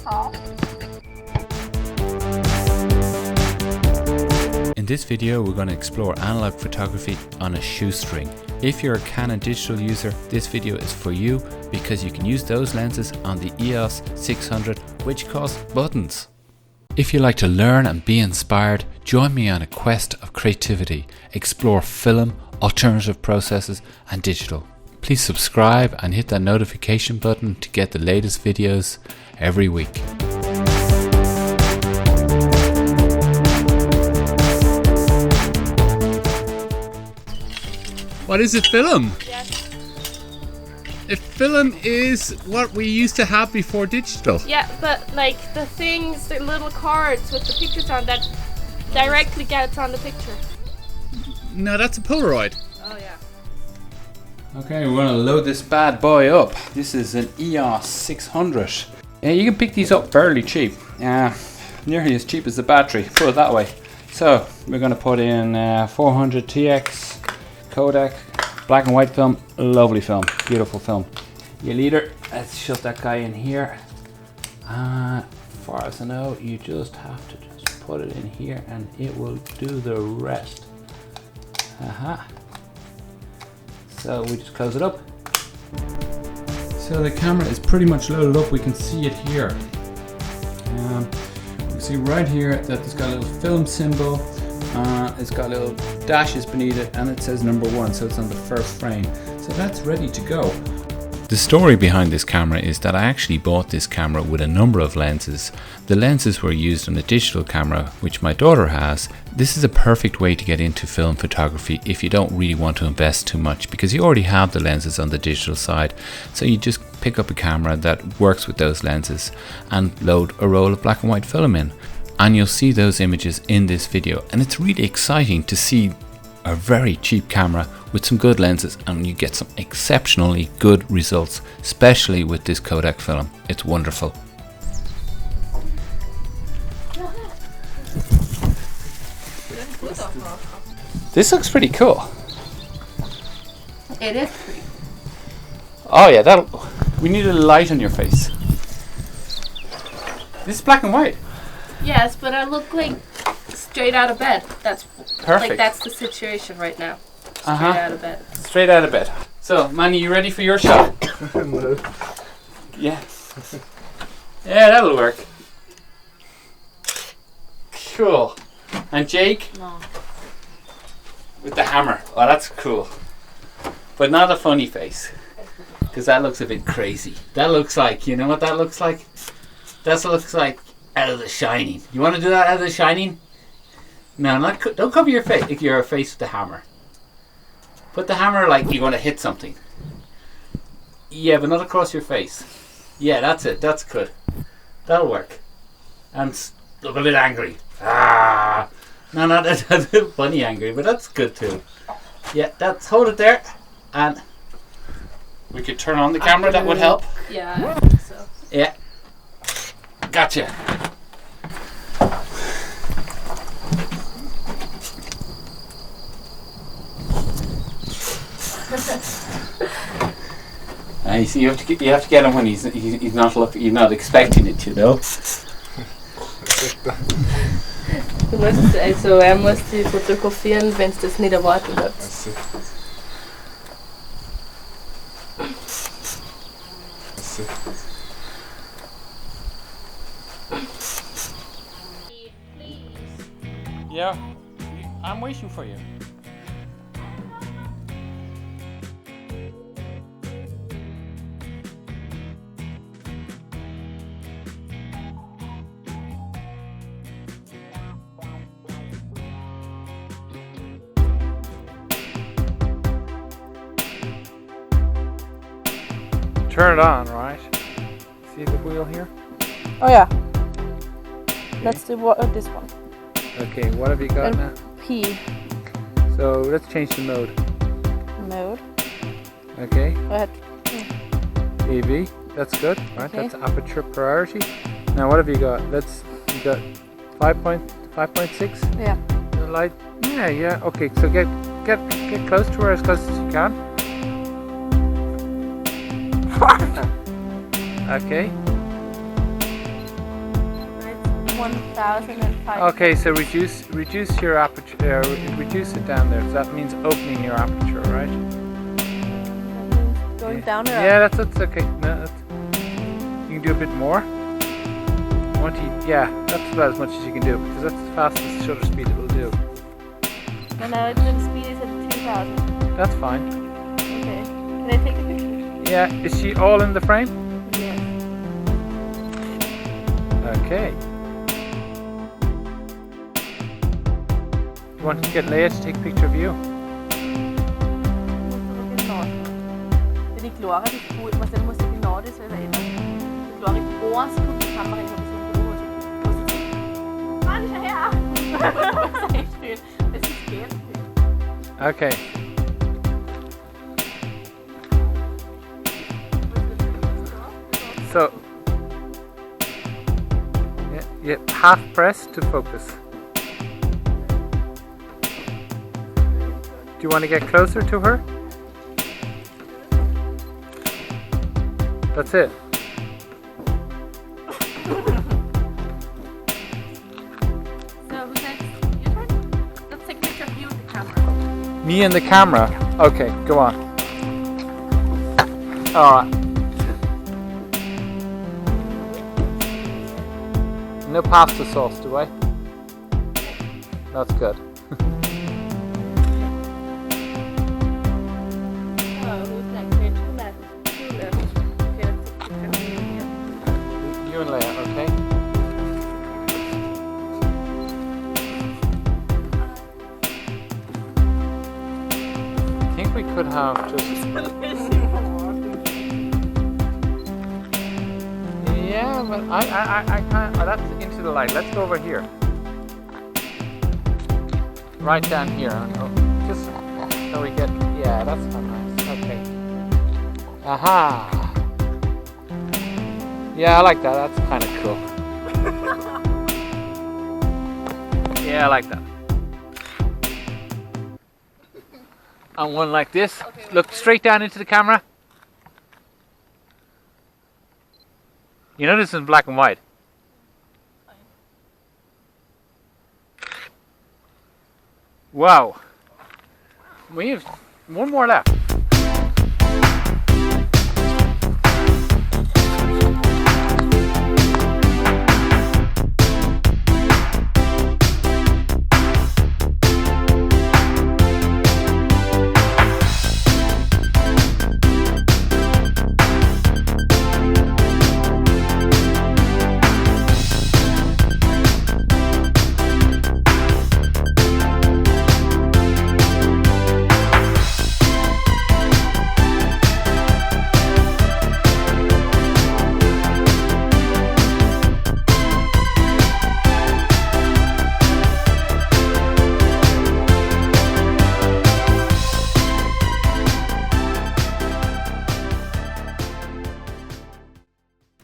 That's all. In this video we're going to explore analog photography on a shoestring. If you're a Canon digital user, this video is for you because you can use those lenses on the EOS 600, which cost buttons. If you like to learn and be inspired, join me on a quest of creativity, explore film, alternative processes and digital. Please subscribe and hit that notification button to get the latest videos every week. What is it, film? Yes. If film is what we used to have before digital. Yeah, but like the things, the little cards with the pictures on that directly gets on the picture. No, that's a Polaroid. Oh yeah. Okay, we're gonna load this bad boy up. This is an EOS 600. Yeah, you can pick these up fairly cheap. Nearly as cheap as the battery, put it that way. So we're gonna put in 400 TX Kodak black and white film. Lovely film, beautiful film. Your leader, let's shove that guy in here. As far as I know, you just have to just put it in here and it will do the rest. So we just close it up. So the camera is pretty much loaded up. We can see it here. You can see right here that it's got a little film symbol. It's got little dashes beneath it and it says number 1, so it's on the first frame. So that's ready to go. The story behind this camera is that I actually bought this camera with a number of lenses. The lenses were used on a digital camera, which my daughter has. This is a perfect way to get into film photography if you don't really want to invest too much, because you already have the lenses on the digital side. So you just pick up a camera that works with those lenses and load a roll of black and white film in. And you'll see those images in this video, and it's really exciting to see a very cheap camera with some good lenses and you get some exceptionally good results, especially with this Kodak film. It's wonderful. This looks pretty cool. It is pretty. Oh yeah, we need a light on your face. This is black and white. Yes, but I look like straight out of bed. That's perfect. Like that's the situation right now. Straight out of bed. Straight out of bed. So, Manny, you ready for your shot? No. Yeah. Yeah, that'll work. Cool. And Jake? No. With the hammer. Oh, that's cool. But not a funny face. Because that looks a bit crazy. That looks like, you know what that looks like? That looks like Out of The Shining. You want to do that Out of The Shining? No, don't cover your face if you're a face with the hammer. Put the hammer like you're going to hit something. Yeah, but not across your face. Yeah, that's it. That's good. That'll work. And look a bit angry. No, that's a bit funny angry, but that's good too. Yeah, hold it there. And we could turn on the camera. That would help. Yeah, I think so. Yeah. Gotcha. You see, you have to get him when he's not looking, he's not expecting it, you know. Also musste fotografieren, wenn es das nicht erwartet hat. Yeah, I'm waiting for you. Turn it on, right? See the wheel here? Oh yeah. Let's do this one. Okay, what have you got now? P. So let's change the mode. Mode. Okay. Go ahead. EV. That's good, right? Okay. That's aperture priority. Now what have you got? You got 5.6. Yeah. The light. Yeah. Okay. So get close to her as close as you can. Okay. 1005. Okay, so reduce your aperture, reduce it down there. So that means opening your aperture, right? Going down or Yeah, up? that's okay. No, you can do a bit more. Yeah, that's about as much as you can do because that's the fastest shutter speed it will do. And now the speed is at 2000. That's fine. Okay. Can I take a picture? Yeah, is she all in the frame? Yes. Okay. You want to get Leia to take a picture of you? Det er klare, det er man selv må sætte nå det, så er der ender. Det klare, det bruger sig på kamera, så vi ser på det. Nej, det er her. Det er skært. Okay. So, yeah, half press to focus. Do you want to get closer to her? That's it. So who's next? Your turn? Let's take a picture of you with the camera. Me and the camera. Okay, go on. Alright. No pasta sauce, do I? That's good. Who's next? Here, two left. Two left. Okay, let's take a picture of you here. You and Leia, okay? I think we could have just... Yeah, but I can't... Oh, that's into the light. Let's go over here. Right down here. Oh, just so we get... Yeah, that's not nice. Okay. Aha! Yeah, I like that. That's kind of cool. Yeah, I like that. And one like this. Okay, Look straight down into the camera. You know this is black and white. Wow. We have one more left.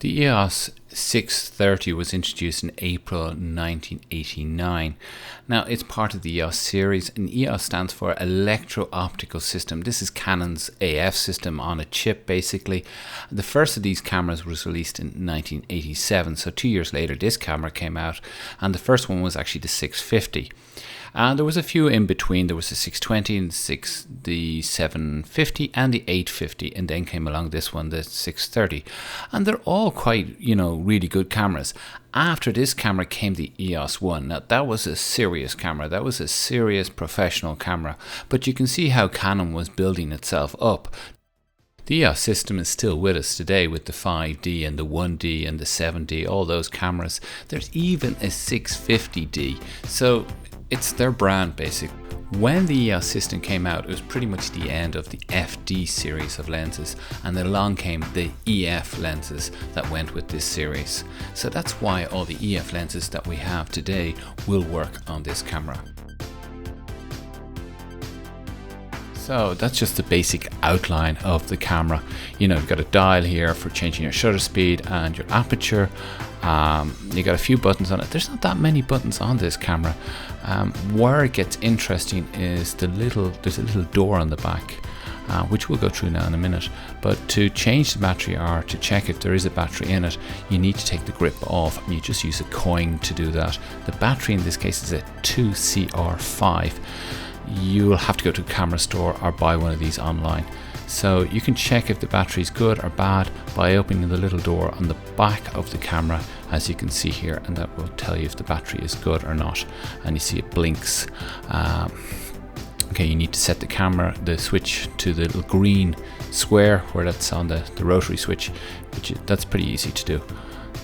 The EOS 630 was introduced in April 1989. Now it's part of the EOS series, and EOS stands for Electro-Optical System. This is Canon's AF system on a chip basically. The first of these cameras was released in 1987, so 2 years later this camera came out, and the first one was actually the 650. And there was a few in between. There was the 620 and the 750 and the 850, and then came along this one, the 630, and they're all quite, really good cameras. After this camera came the EOS 1. Now that was a serious camera, that was a serious professional camera, but you can see how Canon was building itself up. The EOS system is still with us today with the 5D and the 1D and the 7D, all those cameras. There's even a 650D, so it's their brand basically. When the EOS system came out, it was pretty much the end of the FD series of lenses, and then along came the EF lenses that went with this series. So that's why all the EF lenses that we have today will work on this camera. So that's just the basic outline of the camera. You've got a dial here for changing your shutter speed and your aperture. You got a few buttons on it. There's not that many buttons on this camera. Where it gets interesting is there's a little door on the back. which we'll go through now in a minute. But to change the battery or to check if there is a battery in it, you need to take the grip off, and you just use a coin to do that. The battery in this case is a 2CR5. You'll have to go to a camera store or buy one of these online. So you can check if the battery is good or bad by opening the little door on the back of the camera, as you can see here, and that will tell you if the battery is good or not. And you see it blinks. Okay, you need to set the camera, the switch, to the little green square where that's on the rotary switch, that's pretty easy to do.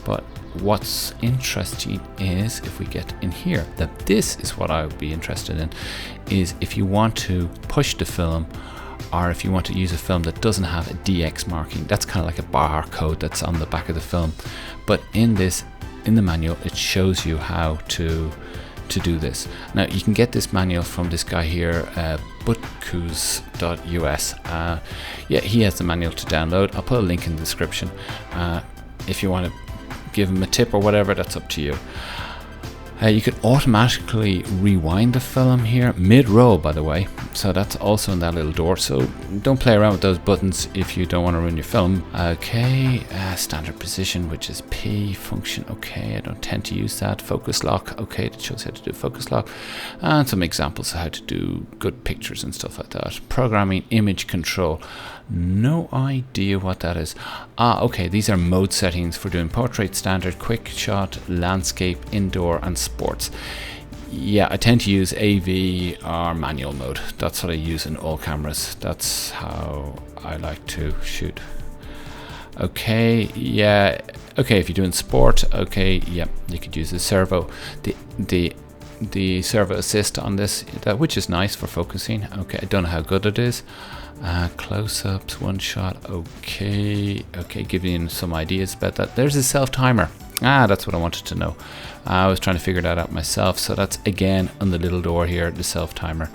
But what's interesting is if we get in here, that this is what I would be interested in, is if you want to push the film, or if you want to use a film that doesn't have a DX marking. That's kind of like a barcode that's on the back of the film. But in the manual, it shows you how to do this. Now you can get this manual from this guy here, butkus.us. Yeah, he has the manual to download. I'll put a link in the description. If you want to give him a tip or whatever, that's up to you. You can automatically rewind the film here mid-roll, by the way, so that's also in that little door. So don't play around with those buttons if you don't want to ruin your film. Okay, standard position, which is P. Function, okay, I don't tend to use that. Focus lock, okay, it shows how to do focus lock, and some examples of how to do good pictures and stuff like that. Programming image control, no idea what that is. Okay, these are mode settings for doing portrait, standard, quick shot, landscape, indoor, and sports. Yeah, I tend to use AV or manual mode. That's what I use in all cameras. That's how I like to shoot. Okay, yeah, okay, if you're doing sport, okay, yeah, you could use the servo, the servo assist on this, which is nice for focusing. Okay, I don't know how good it is. Close-ups, one shot, okay, giving you some ideas about that. There's a self timer. That's what I wanted to know. I was trying to figure that out myself. So that's again on the little door here, the self timer,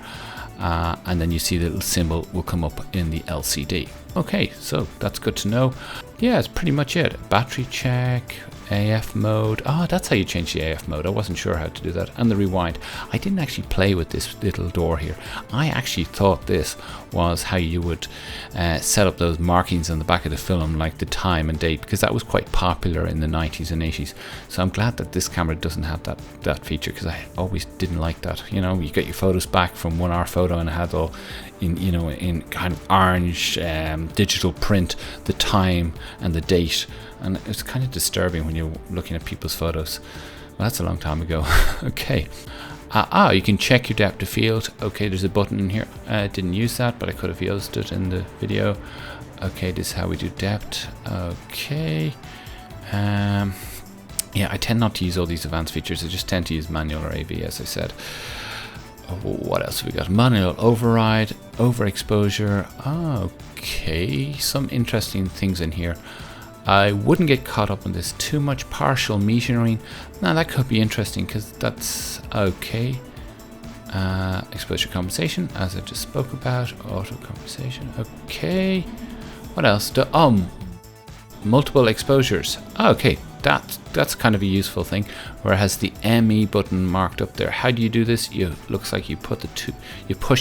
and then you see the little symbol will come up in the LCD. Okay, so that's good to know. Yeah, that's pretty much it. Battery check, AF mode. That's how you change the AF mode. I wasn't sure how to do that. And the rewind. I didn't actually play with this little door here. I actually thought this was how you would set up those markings on the back of the film, like the time and date, because that was quite popular in the 90s and 80s. So I'm glad that this camera doesn't have that feature, because I always didn't like that. You know, you get your photos back from 1 hour photo and it had all in kind of orange digital print, the time and the date, and it's kind of disturbing when you're looking at people's photos. Well, that's a long time ago. Okay. You can check your depth of field. Okay, there's a button in here. I didn't use that, but I could have used it in the video. Okay, this is how we do depth. Okay. Yeah, I tend not to use all these advanced features. I just tend to use manual or AV, as I said. What else have we got? Manual override, overexposure. Okay, some interesting things in here. I wouldn't get caught up in this too much. Partial metering. Now that could be interesting, because that's okay. Exposure compensation, as I just spoke about. Auto compensation. Okay. What else? Multiple exposures. Okay, that's kind of a useful thing, where it has the ME button marked up there. How do you do this? Looks like you push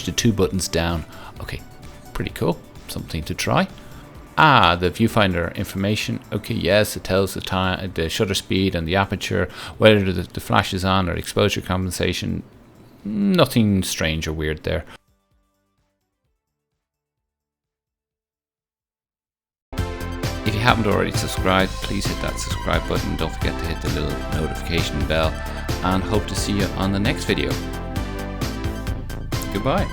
the 2 buttons down. Okay, pretty cool. Something to try. The viewfinder information. Okay, yes, it tells the time, the shutter speed, and the aperture, whether the flash is on, or exposure compensation. Nothing strange or weird there. If you haven't already subscribed, please hit that subscribe button. Don't forget to hit the little notification bell, and hope to see you on the next video. Goodbye.